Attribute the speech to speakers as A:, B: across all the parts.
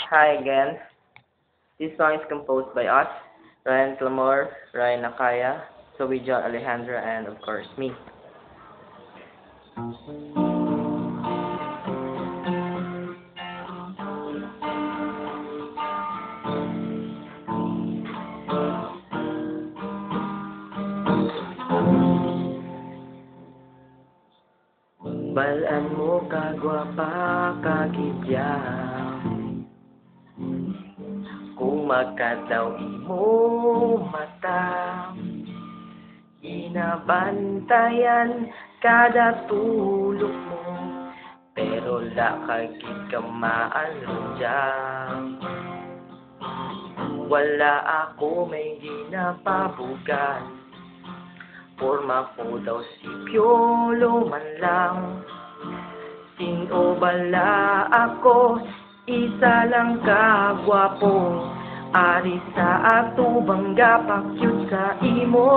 A: Hi again. This song is composed by us, Ryan Clamor, Ryan Nakaya, Zoe John Alejandra, and of course me. Balaan mo kagwapa kagidya, kung makadaw imo mata, inabantayan kada tulog mo, pero lakagid ka maalundya. Wala ako may ginapabugan, porma ko daw si Piolo man lang. Sino bala ako, isa lang kagwapo, ari sa ato bangga pakyut sa imo.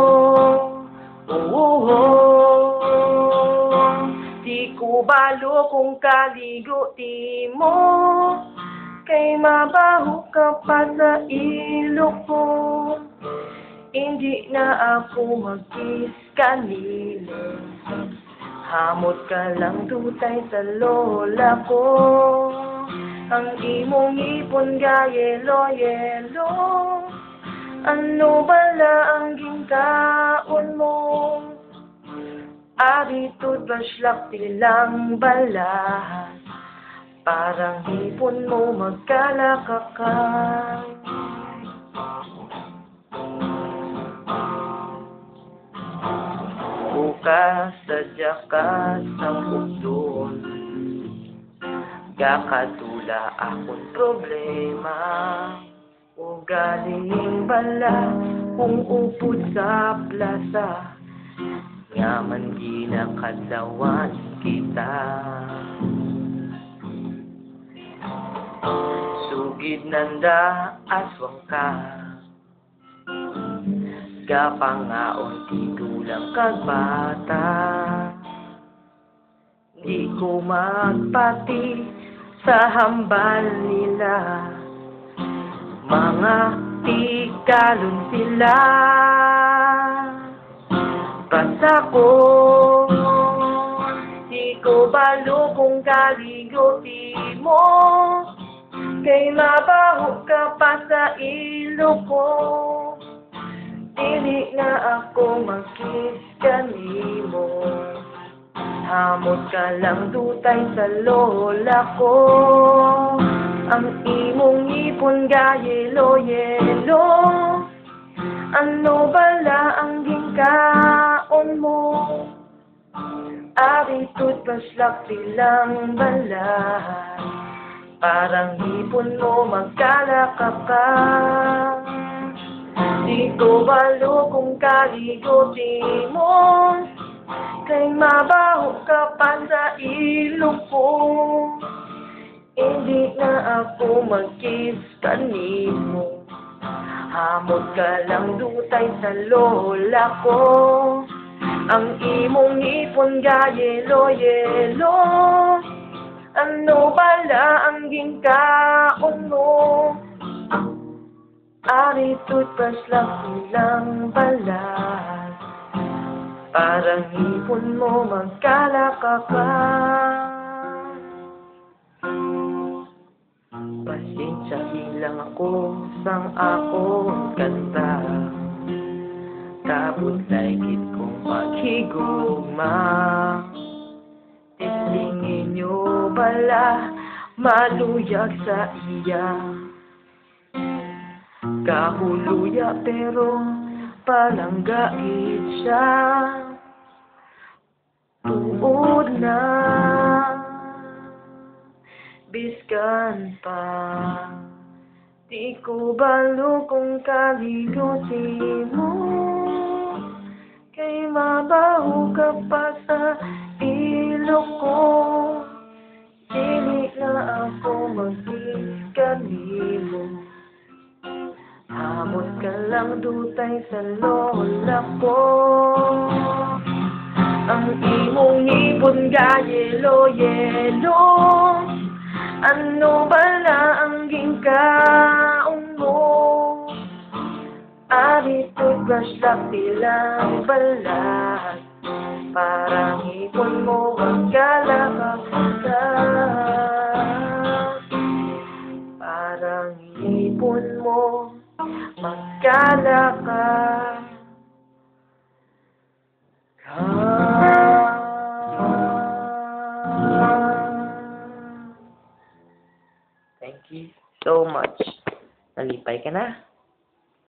A: Di ko balo kung kaligo ti mo, kay mabaho ka pa sa ilok ko. Hindi na ako mag-kiss kanila, hamot ka lang tutay sa lola ko. Ang imong ipon ga yelo-yelo, ano bala ang ginkaon mo? Ari toothbrush lak tilang bala, parang ipon mo magkalakakang. Bukas sadya ka sang pugdon, gakadula akong problema. O galing bala kung upod sa plaza, ngaman ginakadawan kita. Sugid nanda aswang ka, gapangaon tigulang kagbata. Di ko magpati sa hambal nila, mga tigalon sila. Basta ko, di ko balo kung kaligo di mo, kay mabaho ka pa sa ilok ko. Dili na ako mag-kiss kanimo, hamot ka lang dutay sa lola ko. Ang imong ipon ga yelo-yelo, ano bala ang ginkaon mo? Ari toothbrush lak silang bala, parang ipon mo magkalakapang. Di ko balo kung kaligo di mo, kay mabaho ka pa sa ilok ko. Hindi na ako mag-kiss kanimo, hamot ka lang dutay sa lola ko. Ang imong ipon ga yelo-yelo, ano bala ang ginkaon mo? Ari toothbrush lang silang balat, parang ipon mo magkalakakang. Pasensya lang ako sang akong kanta, kabut laikit kong maghigugma. Tislingin nyo bala maluyag sa iya, kahuluya pero palanggait siya. Tuod na biskan pa, di ko balo kung kaligo di mo, kay mabaho ka pa sa ilok ko. Dili na ako mag-kiss kanimo, hamot ka lang dutay sa lola ko. Ang imong ipon ga yelo-yelo, ano bala ang ginkaon flashlight bilang balat. Parang ipon mo magkalakagat. Parang ipon mo magkalakagat. Thank you so much. Nalipay ka na?